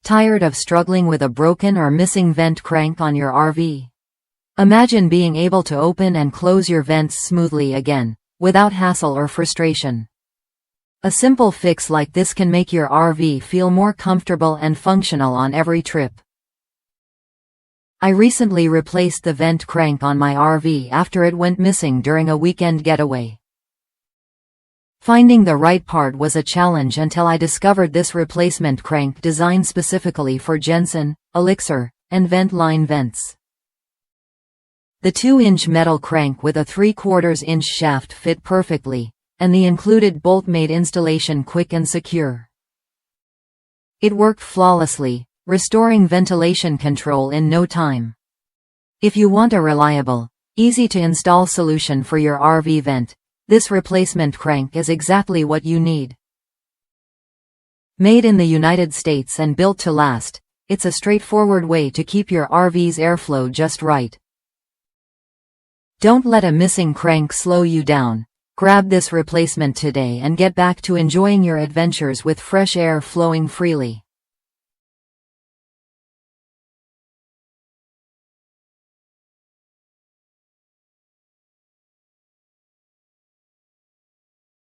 Tired of struggling with a broken or missing vent crank on your RV? Imagine being able to open and close your vents smoothly again, without hassle or frustration. A simple fix like this can make your RV feel more comfortable and functional on every trip. I recently replaced the vent crank on my RV after it went missing during a weekend getaway. Finding the right part was a challenge until I discovered this replacement crank designed specifically for Jensen, Elixir, and vent line vents. The 2-inch metal crank with a 3/4-inch shaft fit perfectly, and the included bolt made installation quick and secure. It worked flawlessly, restoring ventilation control in no time. If you want a reliable, easy-to-install solution for your RV vent, this replacement crank is exactly what you need. Made in the United States and built to last, it's a straightforward way to keep your RV's airflow just right. Don't let a missing crank slow you down. Grab this replacement today and get back to enjoying your adventures with fresh air flowing freely.